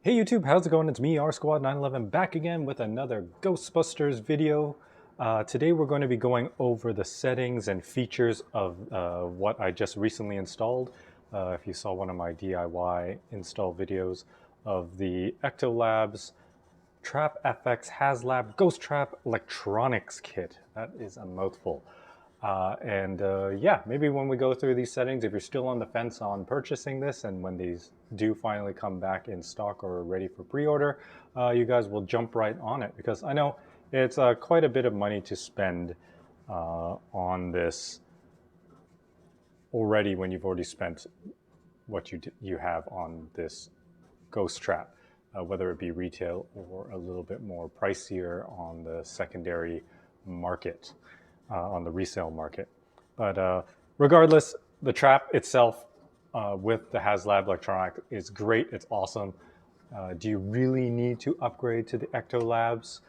Hey YouTube, how's it going? It's me, R-Squad911, back again with another Ghostbusters video. Today we're going to be going over the settings and features of what I just recently installed. If you saw one of my DIY install videos of the ECTOLABS TrapFX Haslab Ghost Trap Electronics Kit. That is a mouthful. Yeah, maybe when we go through these settings, if you're still on the fence on purchasing this, and when these do finally come back in stock or ready for pre-order, you guys will jump right on it, because I know it's quite a bit of money to spend on this already when you've already spent what you have on this Ghost Trap, whether it be retail or a little bit more pricier on the secondary market. On the resale market. But regardless, the trap itself with the Haslab Electronics is great. It's awesome. Do you really need to upgrade to the ECTOLABS?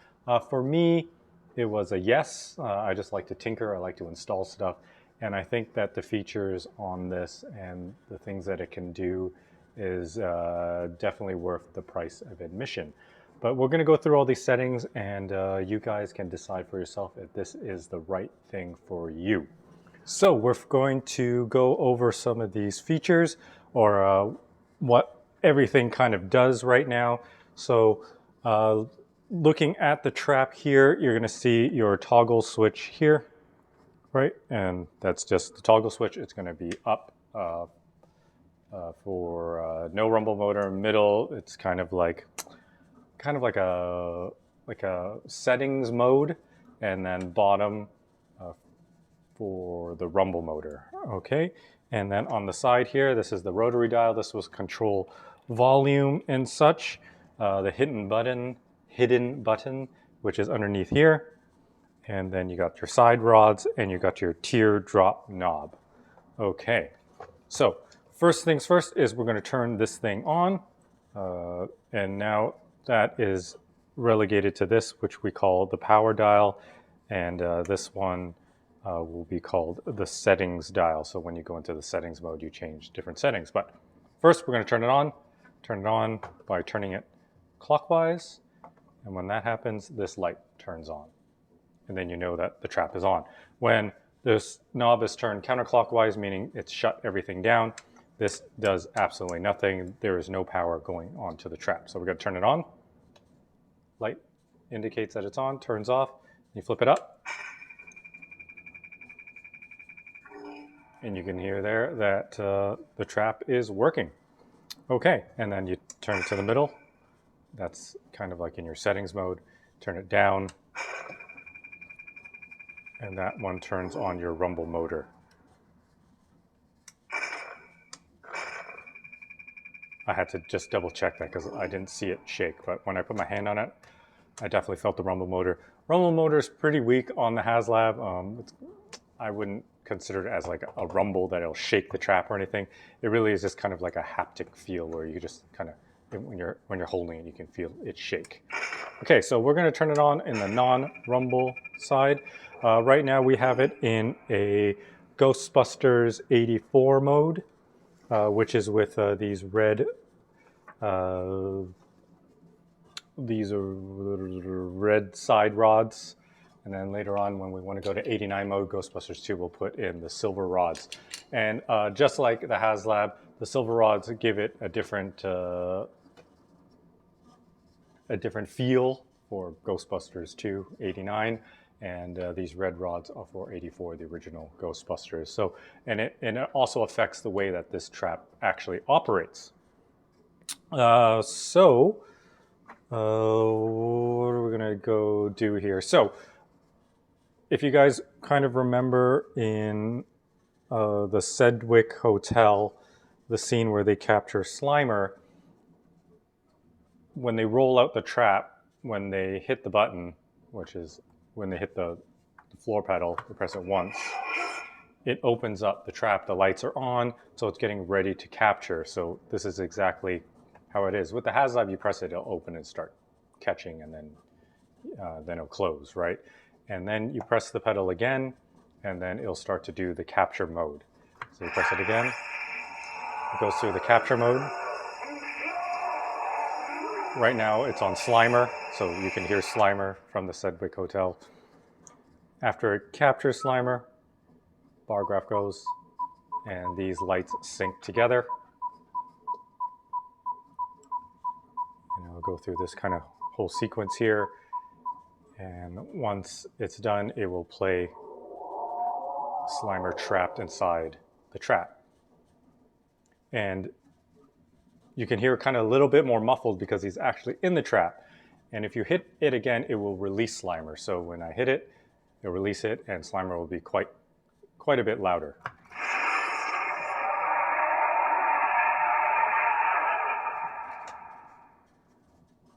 For me, it was a yes. I just like to tinker. I like to install stuff. And I think that the features on this and the things that it can do is definitely worth the price of admission. But we're going to go through all these settings, and you guys can decide for yourself if this is the right thing for you. So we're going to go over some of these features, or what everything kind of does right now. So looking at the trap here, you're going to see your toggle switch here, right? And that's just the toggle switch. It's going to be up for no rumble motor. Middle, it's kind of like a settings mode, and then bottom for the rumble motor. Okay, and then on the side here, this is the rotary dial. This was control volume and such. The hidden button, which is underneath here, and then you got your side rods and you got your teardrop knob. Okay, so first things first is we're going to turn this thing on, and now that is relegated to this, which we call the power dial, and this one will be called the settings dial. So when you go into the settings mode, you change different settings. But first, we're going to turn it on. Turn it on by turning it clockwise, and when that happens, this light turns on, and then you know that the trap is on. When this knob is turned counterclockwise, meaning it's shut everything down, this does absolutely nothing. There is no power going onto the trap. So we're going to turn it on. Light indicates that it's on, turns off. You flip it up, and you can hear there that the trap is working. Okay, and then you turn it to the middle. That's kind of like in your settings mode. Turn it down, and that one turns on your rumble motor. I had to just double check that because I didn't see it shake, but when I put my hand on it, I definitely felt the rumble motor. Rumble motor is pretty weak on the Haslab. I wouldn't consider it as like a rumble that it'll shake the trap or anything. It really is just kind of like a haptic feel where you just kind of, when you're holding it, you can feel it shake. Okay, so we're going to turn it on in the non-rumble side. Right now we have it in a Ghostbusters 84 mode. Which is with these red, these are red side rods, and then later on when we want to go to 89 mode, Ghostbusters 2 will put in the silver rods. And just like the Haslab, the silver rods give it a different feel for Ghostbusters 2 89. And these red rods are for 84, the original Ghostbusters. So, and it also affects the way that this trap actually operates. What are we gonna go do here? So, if you guys kind of remember in the Sedgwick Hotel, the scene where they capture Slimer, when they roll out the trap, when they hit the button, which is when they hit the floor pedal, they press it once, it opens up the trap. The lights are on, so it's getting ready to capture. So this is exactly how it is. With the Haslab, you press it, it'll open and start catching, and then it'll close, right? And then you press the pedal again, and then it'll start to do the capture mode. So you press it again, it goes through the capture mode. Right now it's on Slimer, so you can hear Slimer from the Sedgwick Hotel. After it captures Slimer, bar graph goes, and these lights sync together. And I'll go through this kind of whole sequence here. And once it's done, it will play Slimer trapped inside the trap. And you can hear kind of a little bit more muffled because he's actually in the trap. And if you hit it again, it will release Slimer. So when I hit it, it'll release it, and Slimer will be quite a bit louder.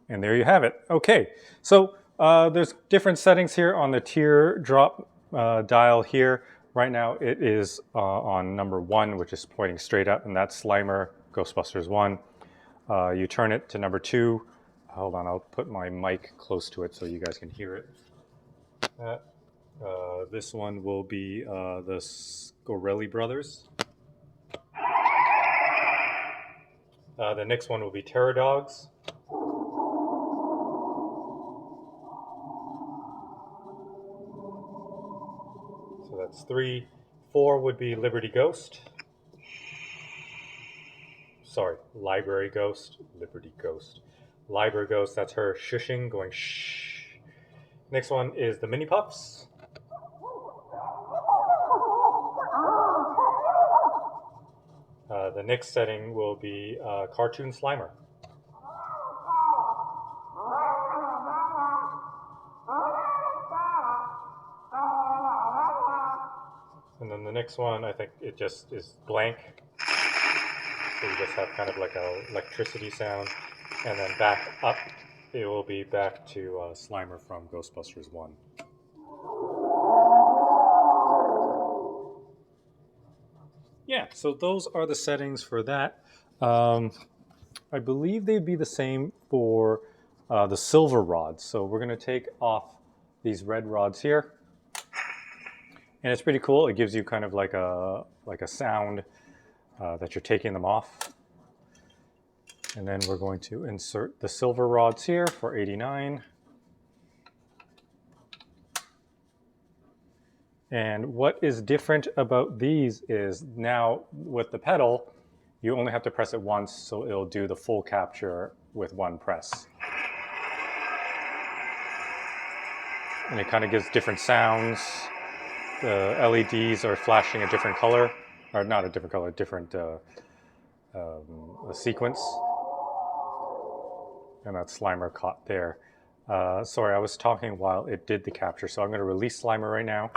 And there you have it. Okay, so there's different settings here on the teardrop dial here. Right now it is on number 1, which is pointing straight up, and that's Slimer Ghostbusters 1. You turn it to number 2. Hold on, I'll put my mic close to it so you guys can hear it. This one will be the Scorelli brothers. The next one will be Terror Dogs. So that's 3. 4 would be Liberty Ghost. Sorry, Library Ghost. Liberty Ghost. Library Ghost, that's her shushing, going shh. Next one is the Mini Puffs. The next setting will be Cartoon Slimer. And then the next one, I think it just is blank. So you just have kind of like a electricity sound. And then back up, it will be back to Slimer from Ghostbusters 1. Yeah, so those are the settings for that. I believe they'd be the same for the silver rods. So we're going to take off these red rods here. And it's pretty cool. It gives you kind of like a sound that you're taking them off. And then we're going to insert the silver rods here for 89. And what is different about these is now with the pedal, you only have to press it once, so it'll do the full capture with one press. And it kind of gives different sounds. The LEDs are flashing a different color, or not a different color, a different sequence. And that Slimer caught there. Sorry, I was talking while it did the capture, so I'm going to release Slimer right now.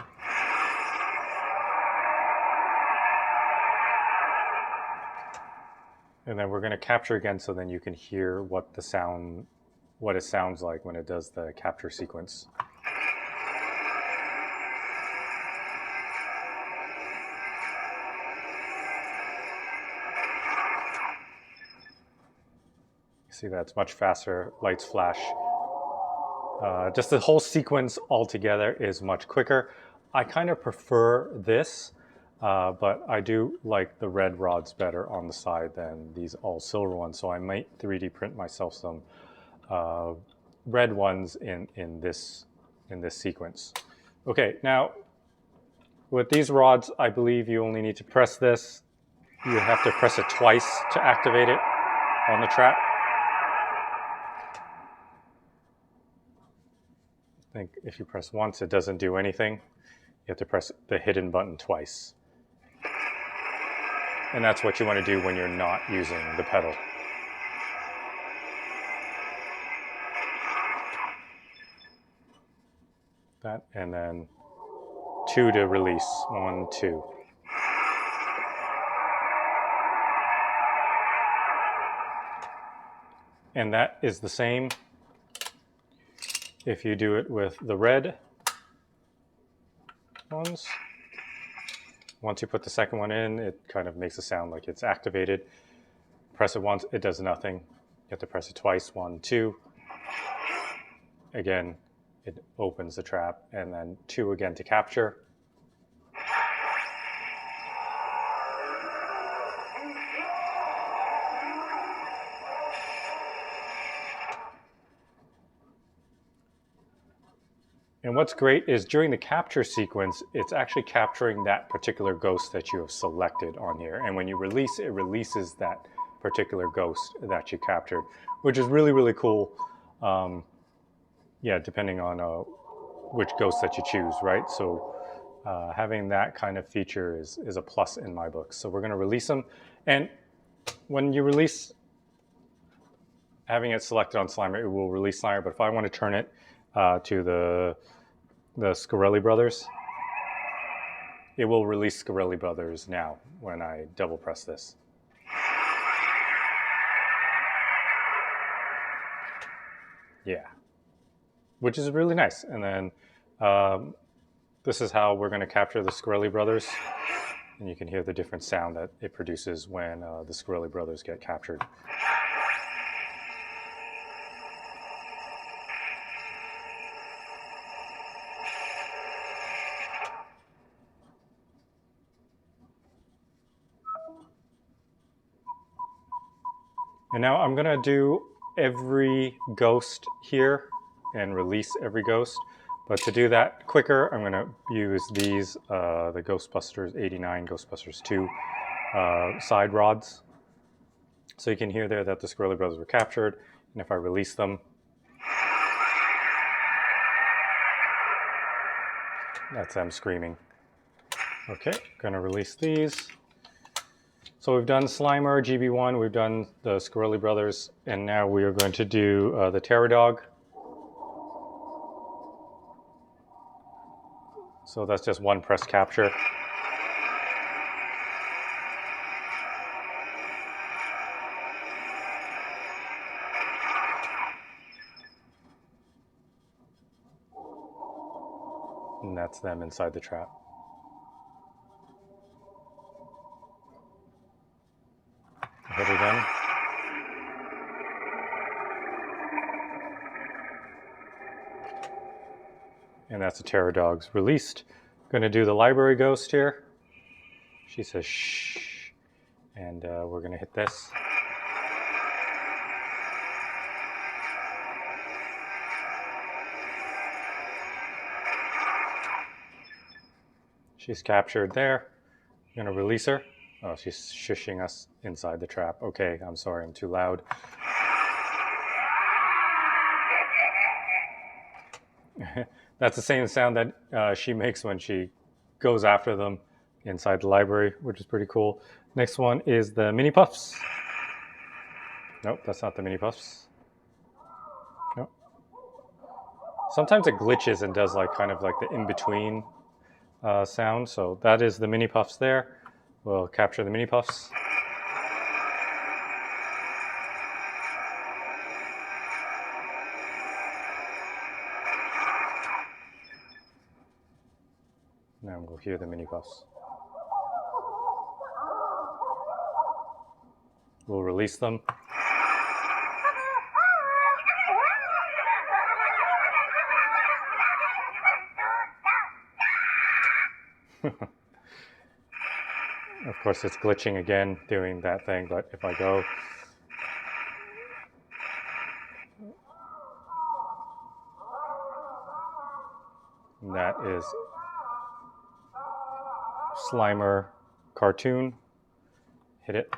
And then we're going to capture again, so then you can hear what it sounds like when it does the capture sequence. See, that's much faster. Lights flash. Just the whole sequence altogether is much quicker. I kind of prefer this, but I do like the red rods better on the side than these all silver ones. So I might 3D print myself some red ones in this sequence. Okay, now with these rods, I believe you only need to press this. You have to press it twice to activate it on the trap. I think if you press once, it doesn't do anything. You have to press the hidden button twice. And that's what you want to do when you're not using the pedal. That, and then 2 to release. 1, 2. And that is the same if you do it with the red ones. Once you put the second one in, it kind of makes a sound like it's activated. Press it once, it does nothing. You have to press it twice. 1, 2. Again, it opens the trap, and then 2 again to capture. And what's great is during the capture sequence, it's actually capturing that particular ghost that you have selected on here. And when you release, it releases that particular ghost that you captured, which is really, really cool. Yeah, depending on which ghost that you choose, right? So having that kind of feature is a plus in my book. So we're going to release them. And when you release, having it selected on Slimer, it will release Slimer. But if I want to turn it to the Scarelli Brothers, it will release Scarelli Brothers now when I double press this. Yeah, which is really nice. And then this is how we're going to capture the Scarelli Brothers. And you can hear the different sound that it produces when the Scarelli Brothers get captured. And now I'm going to do every ghost here and release every ghost. But to do that quicker, I'm going to use these, the Ghostbusters 89, Ghostbusters 2 side rods. So you can hear there that the Scarelli Brothers were captured. And if I release them, that's them screaming. Okay, going to release these. So we've done Slimer, GB1, we've done the Scarelli Brothers, and now we are going to do the Terror Dog. So that's just one press capture. And that's them inside the trap. Hit it again. And that's the Terror Dogs released. Going to do the Library Ghost here. She says shh. And we're going to hit this. She's captured there. I'm going to release her. Oh, she's shushing us inside the trap. Okay, I'm sorry, I'm too loud. That's the same sound that she makes when she goes after them inside the library, which is pretty cool. Next one is the Mini Puffs. Nope, that's not the Mini Puffs. Nope. Sometimes it glitches and does like kind of like the in-between sound. So that is the Mini Puffs there. We'll capture the Mini Puffs. Now we'll hear the Mini Puffs. We'll release them. Of course, it's glitching again doing that thing, but if I go, and that is Slimer cartoon. Hit it.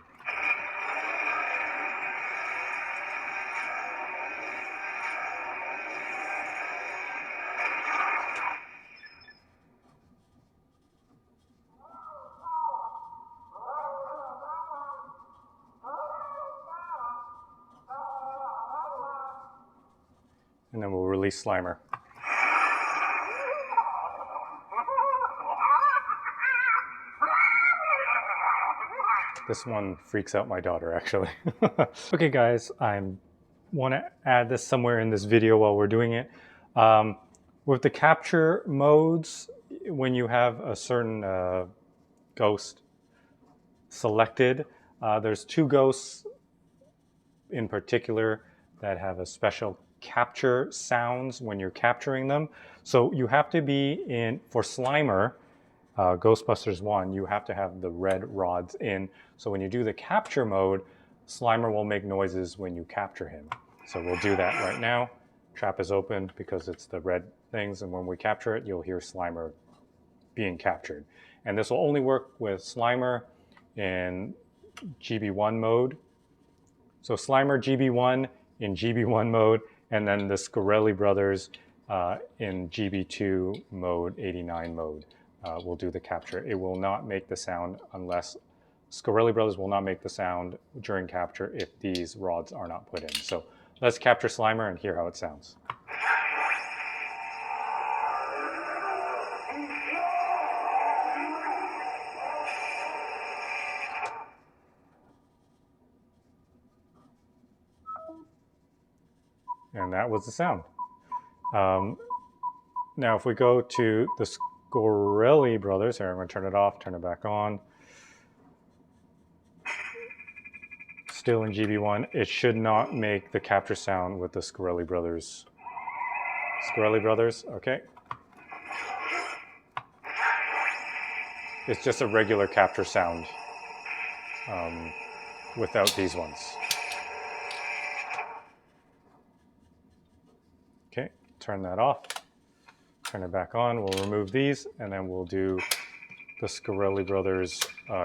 And then we'll release Slimer. This one freaks out my daughter, actually. Okay, guys, I want to add this somewhere in this video while we're doing it. With the capture modes, when you have a certain ghost selected, there's two ghosts in particular that have a special capture sounds when you're capturing them. So you have to be in, for Slimer, Ghostbusters 1, you have to have the red rods in. So when you do the capture mode, Slimer will make noises when you capture him. So we'll do that right now. trap is open because it's the red things, and when we capture it, you'll hear Slimer being captured. And this will only work with Slimer in GB1 mode. So Slimer GB1 in GB1 mode, and then the Scorelli Brothers in GB2 mode, 89 mode will do the capture. It will not make the sound unless Scorelli Brothers will not make the sound during capture if these rods are not put in. So let's capture Slimer and hear how it sounds. And that was the sound. Now if we go to the Scorelli Brothers, here I'm going to turn it off, turn it back on. Still in GB1, it should not make the capture sound with the Scorelli Brothers. Scorelli Brothers, okay. It's just a regular capture sound without these ones. Okay, turn that off, turn it back on, we'll remove these, and then we'll do the Scorelli Brothers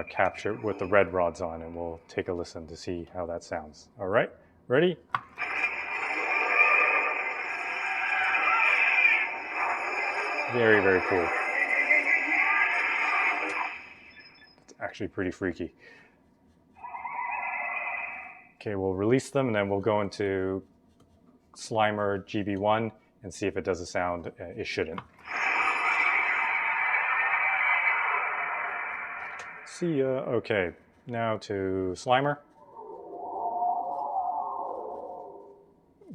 capture with the red rods on, and we'll take a listen to see how that sounds. All right, ready? Very, very cool. It's actually pretty freaky. Okay, we'll release them, and then we'll go into Slimer GB1 and see if it does a sound it shouldn't. See ya. Okay, now to Slimer.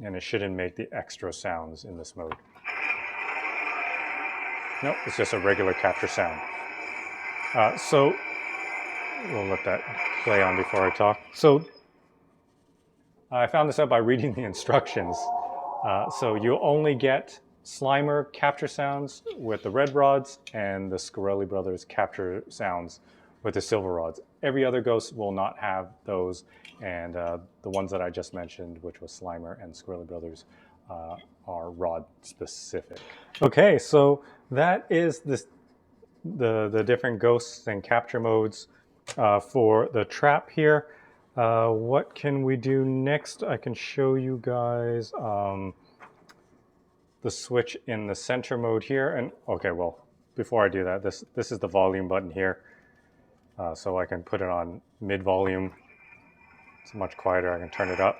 And it shouldn't make the extra sounds in this mode. Nope, it's just a regular capture sound. So we'll let that play on before I talk. So I found this out by reading the instructions. So you'll only get Slimer capture sounds with the red rods and the Scorelli Brothers capture sounds with the silver rods. Every other ghost will not have those, and the ones that I just mentioned, which was Slimer and Scorelli Brothers, are rod specific. Okay, so that is the different ghosts and capture modes for the trap here. What can we do next? I can show you guys the switch in the center mode here. And okay, well, before I do that, this is the volume button here. So I can put it on mid volume. It's much quieter. I can turn it up.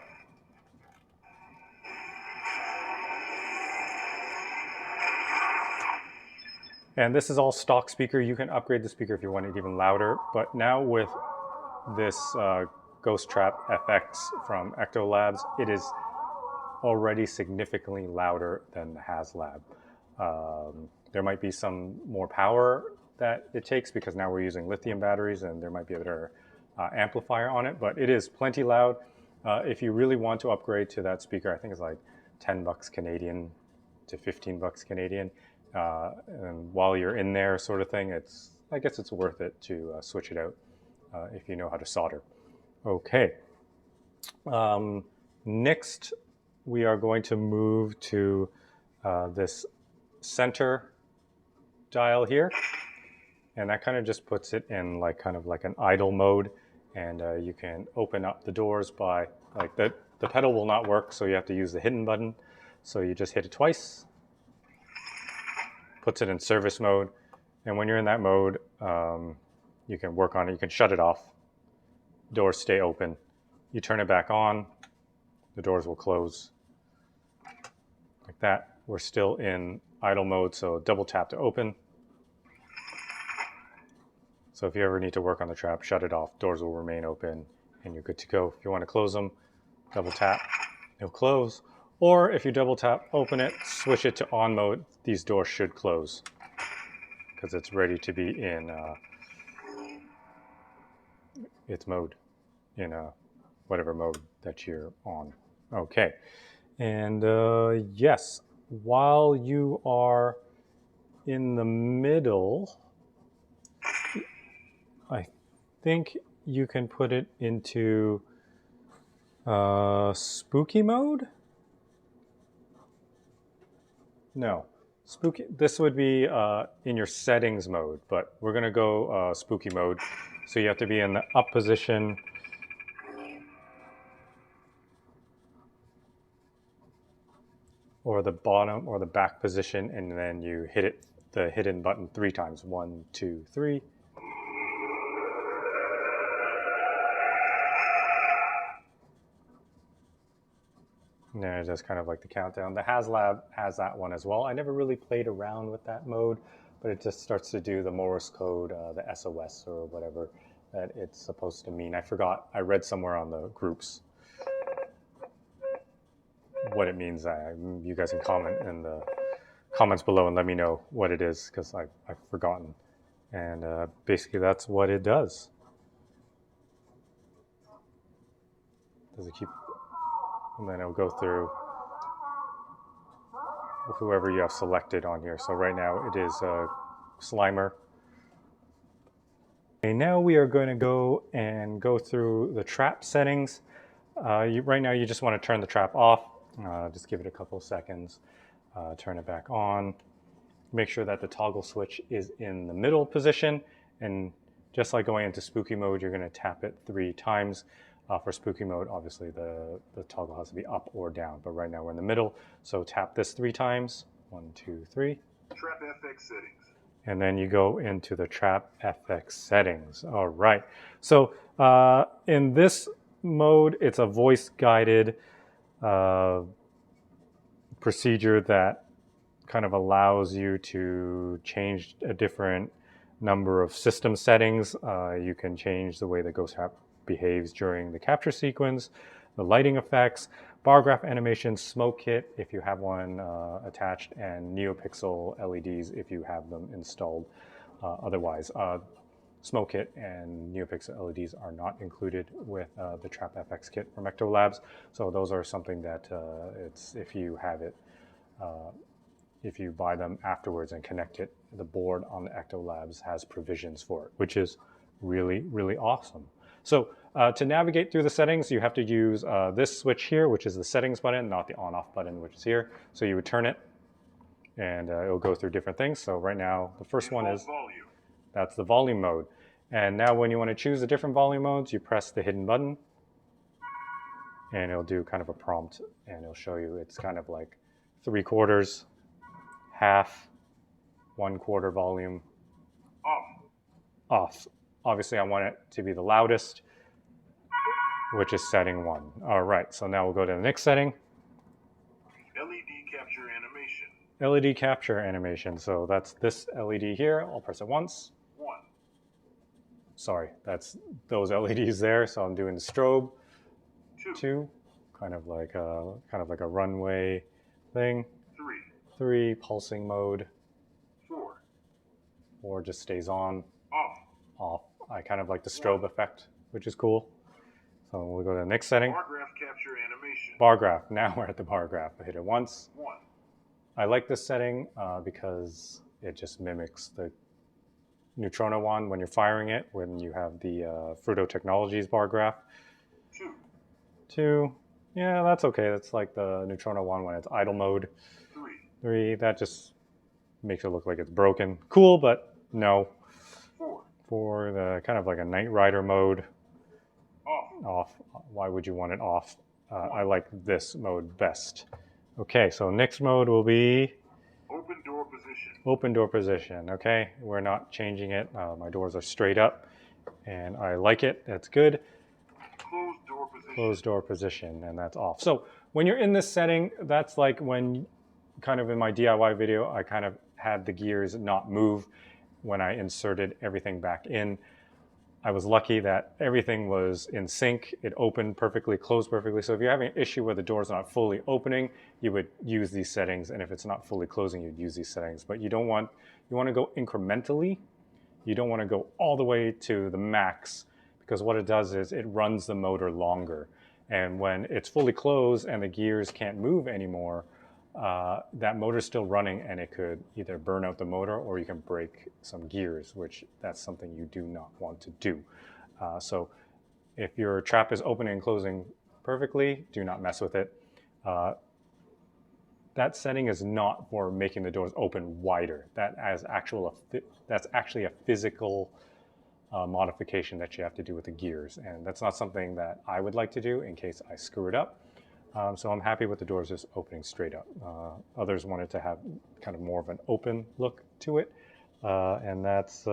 And this is all stock speaker. You can upgrade the speaker if you want it even louder. But now with this Ghost Trap FX from ECTOLABS, it is already significantly louder than the Haslab. There might be some more power that it takes because now we're using lithium batteries, and there might be a better amplifier on it, but it is plenty loud. If you really want to upgrade to that speaker, I think it's like 10 bucks Canadian to 15 bucks Canadian. And while you're in there sort of thing, I guess it's worth it to switch it out if you know how to solder. Okay. Next, we are going to move to this center dial here. And that kind of just puts it in like kind of like an idle mode. And you can open up the doors by, like the pedal will not work, so you have to use the hidden button. So you just hit it twice. Puts it in service mode. And when you're in that mode, you can work on it. You can shut it off. Doors stay open. You turn it back on, the doors will close. Like that. We're still in idle mode, so double tap to open. So if you ever need to work on the trap, shut it off. Doors will remain open, and you're good to go. If you want to close them, double tap, it'll close. Or if you double tap, open it, switch it to on mode, these doors should close because it's ready to be in its mode, in whatever mode that you're on. Okay, and yes, while you are in the middle, I think you can put it into spooky mode. No. Spooky, this would be in your settings mode, but we're gonna go spooky mode. So you have to be in the up position. Or the bottom or the back position, and then you hit it, the hidden button 3 times. 1, 2, 3. And then it does kind of like the countdown. The Haslab has that one as well. I never really played around with that mode, but it just starts to do the Morse code, the SOS or whatever that it's supposed to mean. I forgot. I read somewhere on the groups what it means. You guys can comment in the comments below and let me know what it is, because I've forgotten. And basically that's what it does. Does it keep? And then it'll go through whoever you have selected on here. So right now it is Slimer. Okay, now we are going to go through the trap settings. Right now you just want to turn the trap off. Just give it a couple of seconds. Turn it back on. Make sure that the toggle switch is in the middle position. And just like going into spooky mode, you're going to tap it 3 times. For spooky mode, obviously the toggle has to be up or down. But right now we're in the middle. So tap this 3 times. 1, 2, 3. TrapFX settings. And then you go into the TrapFX settings. All right. So in this mode, it's a voice-guided procedure that kind of allows you to change a different number of system settings. You can change the way the Ghost Trap behaves during the capture sequence, the lighting effects, bar graph animation, smoke kit if you have one attached, and Neopixel LEDs if you have them installed. Otherwise, smoke kit and Neopixel LEDs are not included with the TrapFX kit from ECTOLABS. So those are something that it's if you have it, if you buy them afterwards and connect it, the board on the ECTOLABS has provisions for it, which is really, really awesome. So to navigate through the settings, you have to use this switch here, which is the settings button, not the on-off button, which is here. So you would turn it, and it'll go through different things. So right now, the first one is volume. That's the volume mode. And now when you want to choose the different volume modes, you press the hidden button, and it'll do kind of a prompt, and it'll show you it's kind of like 3/4, half, 1/4 volume, off. Obviously, I want it to be the loudest, which is setting 1. All right, so now we'll go to the next setting. LED capture animation. LED capture animation. So that's this LED here. I'll press it once. 1. Sorry, that's those LEDs there. So I'm doing the strobe. 2. Kind of like a runway thing. 3. 3, pulsing mode. 4. 4 just stays on. Off. I kind of like the strobe effect, which is cool. So we'll go to the next setting. Bar graph capture animation. Bar graph. Now we're at the bar graph. I hit it once. 1. I like this setting because it just mimics the Neutrino one when you're firing it, when you have the Fruto Technologies bar graph. 2. 2. Yeah, that's okay. That's like the Neutrino one when it's idle mode. 3. 3. That just makes it look like it's broken. Cool, but no. 4. 4, the kind of like a Knight Rider mode. Off. Why would you want it off? I like this mode best. Okay, so next mode will be Open door position. open door position. Okay, we're not changing it. My doors are straight up, and I like it. That's good. Closed door position. Closed door position, and that's off. So when you're in this setting, that's like when, kind of in my DIY video, I kind of had the gears not move when I inserted everything back in. I was lucky that everything was in sync. It opened perfectly, closed perfectly. So if you're having an issue where the door's not fully opening, you would use these settings. And if it's not fully closing, you'd use these settings. But you want to go incrementally. You don't want to go all the way to the max, because what it does is it runs the motor longer. And when it's fully closed and the gears can't move anymore, that motor's still running, and it could either burn out the motor or you can break some gears, which that's something you do not want to do. So if your trap is opening and closing perfectly, do not mess with it. that setting is not for making the doors open wider. That's actually a physical modification that you have to do with the gears, and that's not something that I would like to do in case I screw it up. So I'm happy with the doors just opening straight up. Others wanted to have kind of more of an open look to it, and that's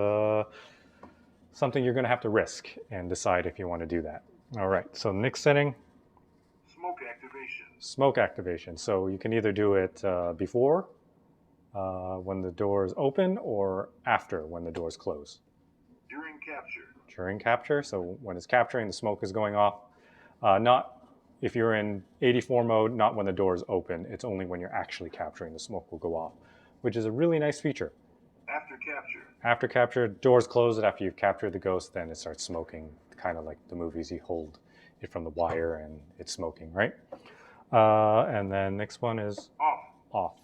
something you're going to have to risk and decide if you want to do that. All right, so next setting, Smoke activation. Smoke activation. So you can either do it before when the doors open or after when the doors close. During capture. During capture, so when it's capturing, the smoke is going off. Not if you're in 84 mode, not when the doors open. It's only when you're actually capturing, the smoke will go off, which is a really nice feature. After capture. After capture, doors close it after you've captured the ghost, then it starts smoking, kind of like the movies. You hold it from the wire and it's smoking, right? And then next one is Off.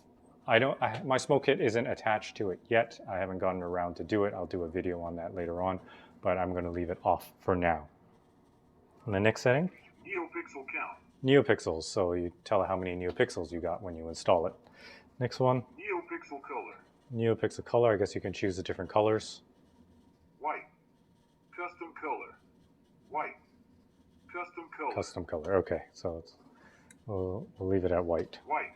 My smoke kit isn't attached to it yet. I haven't gotten around to do it. I'll do a video on that later on, but I'm going to leave it off for now. And the next setting? Neopixel count. Neopixels. So you tell it how many neopixels you got when you install it. Next one? Neopixel color. Neopixel color. I guess you can choose the different colors. White. Custom color. White. Custom color. Custom color. Okay, so we'll leave it at white. White.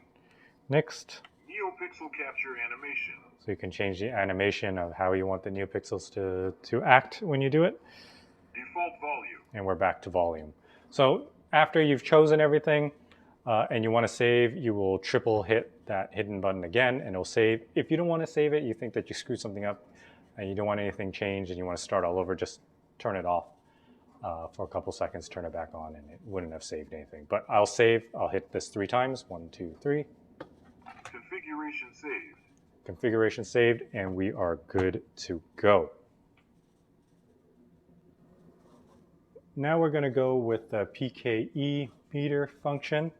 Next. Neopixel capture animation. So you can change the animation of how you want the neopixels to act when you do it. Default volume. And we're back to volume. So after you've chosen everything and you want to save, you will triple hit that hidden button again and it'll save. If you don't want to save it, you think that you screwed something up and you don't want anything changed and you want to start all over, just turn it off for a couple seconds, turn it back on, and it wouldn't have saved anything. But I'll save. I'll hit this 3 times. 1, 2, 3. Configuration saved. Configuration saved, and we are good to go. Now we're going to go with the PKE meter function.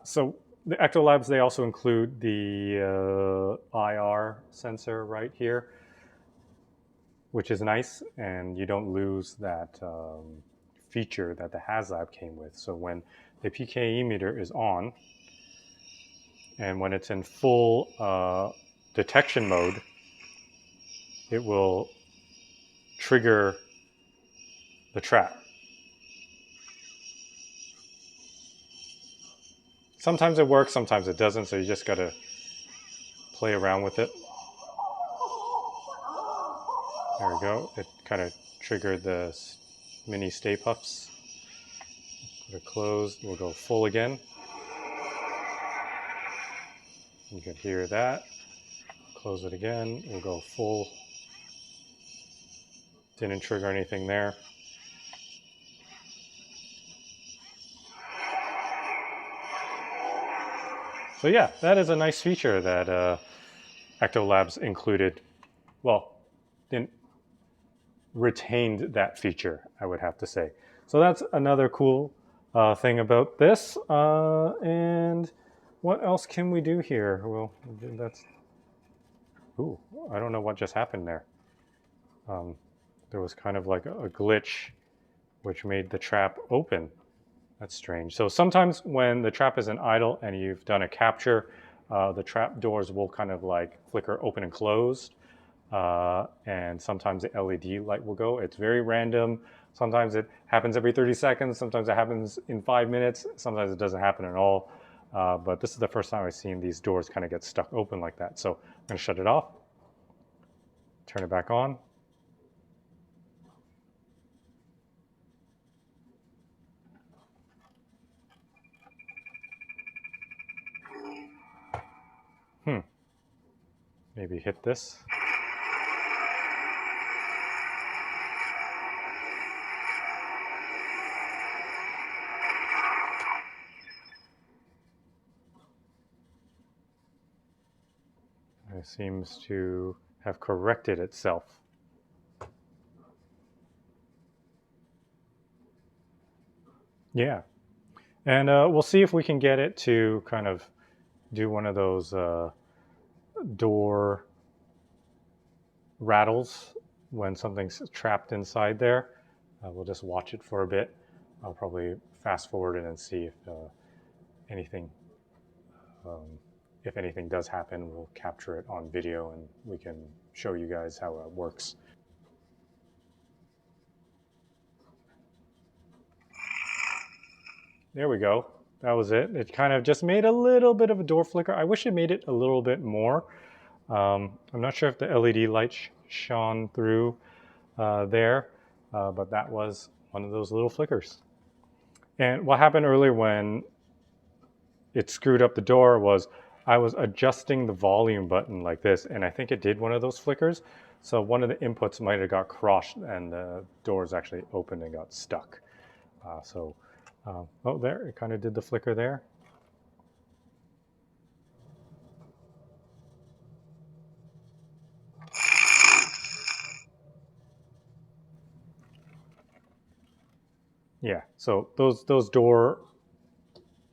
So the ECTOLABS, they also include the IR sensor right here, which is nice, and you don't lose that feature that the Haslab came with. So when the PKE meter is on, and when it's in full detection mode, it will trigger the trap. Sometimes it works, sometimes it doesn't, so you just gotta play around with it. There we go. It kind of triggered the mini Stay Puffs. Put it closed. We'll go full again. You can hear that. Close it again. We'll go full. Didn't trigger anything there. So yeah, that is a nice feature that ECTOLABS included. Well, retained that feature, I would have to say. So that's another cool thing about this. And what else can we do here? Well, that's... Ooh, I don't know what just happened there. There was kind of like a glitch which made the trap open. That's strange. So sometimes when the trap is in idle and you've done a capture, the trap doors will kind of like flicker open and closed. And sometimes the LED light will go. It's very random. Sometimes it happens every 30 seconds. Sometimes it happens in 5 minutes. Sometimes it doesn't happen at all. But this is the first time I've seen these doors kind of get stuck open like that. So I'm going to shut it off, turn it back on. Maybe hit this. It seems to have corrected itself. Yeah. And we'll see if we can get it to kind of do one of those door rattles when something's trapped inside there. We'll just watch it for a bit. I'll probably fast forward it and see if anything if anything does happen, we'll capture it on video and we can show you guys how it works. There we go. That was it. It kind of just made a little bit of a door flicker. I wish it made it a little bit more. I'm not sure if the LED light shone through there, but that was one of those little flickers. And what happened earlier when it screwed up the door was I was adjusting the volume button like this, and I think it did one of those flickers. So one of the inputs might have got crushed and the doors actually opened and got stuck. Oh, there, it kind of did the flicker there. Yeah, so those door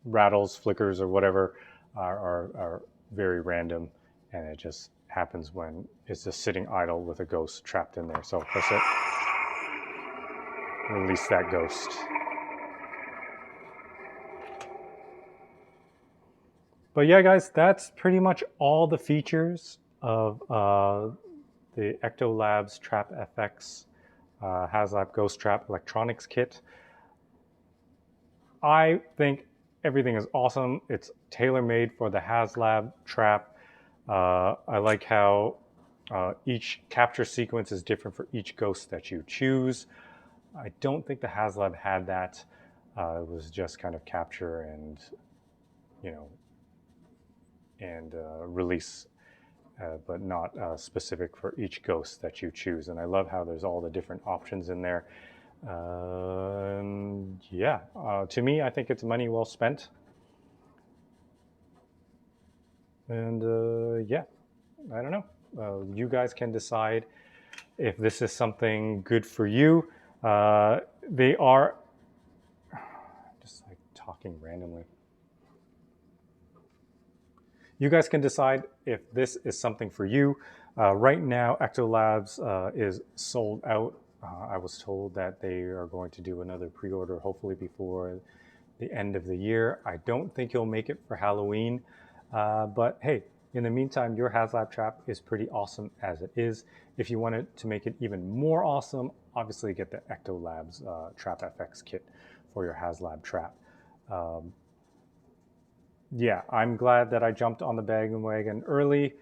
rattles, flickers, or whatever are very random, and it just happens when it's just sitting idle with a ghost trapped in there. So that's it. Release that ghost. But yeah, guys, that's pretty much all the features of the ECTOLABS TrapFX Haslab Ghost Trap Electronics Kit. I think everything is awesome. It's tailor-made for the Haslab trap. I like how each capture sequence is different for each ghost that you choose. I don't think the Haslab had that. It was just kind of capture and, release, but not specific for each ghost that you choose. And I love how there's all the different options in there. Yeah, to me, I think it's money well spent. And yeah, I don't know. You guys can decide if this is something good for you. They are just like talking randomly. You guys can decide if this is something for you. Right now, ECTOLABS is sold out. I was told that they are going to do another pre-order hopefully before the end of the year. I don't think you'll make it for Halloween, but hey, in the meantime, your Haslab trap is pretty awesome as it is. If you wanted to make it even more awesome, obviously get the ECTOLABS TrapFX kit for your Haslab trap. Yeah, I'm glad that I jumped on the bandwagon early.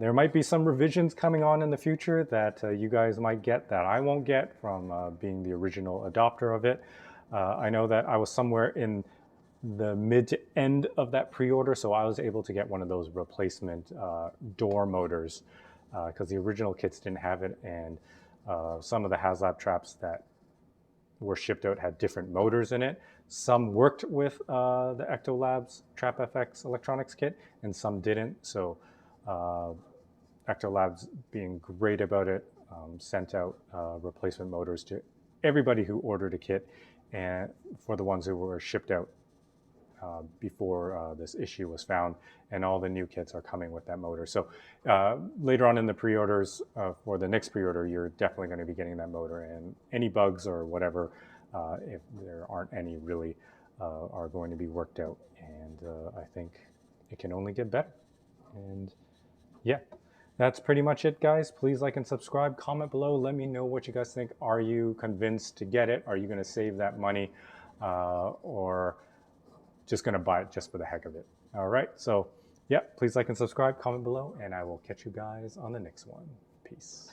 There might be some revisions coming on in the future that you guys might get that I won't get from being the original adopter of it. I know that I was somewhere in the mid to end of that pre-order, so I was able to get one of those replacement door motors because the original kits didn't have it, and some of the Haslab traps that were shipped out had different motors in it. Some worked with the ECTOLABS TrapFX Electronics Kit, and some didn't. So ECTOLABS, being great about it, sent out replacement motors to everybody who ordered a kit, and for the ones who were shipped out before this issue was found, and all the new kits are coming with that motor. So later on in the pre-orders, for the next pre-order, you're definitely going to be getting that motor, and any bugs or whatever, if there aren't any really, are going to be worked out, and I think it can only get better. And yeah, that's pretty much it, guys. Please like and subscribe, comment below, let me know what you guys think. Are you convinced to get it? Are you going to save that money, or just going to buy it just for the heck of it? All right, so yeah, please like and subscribe, comment below, and I will catch you guys on the next one. Peace.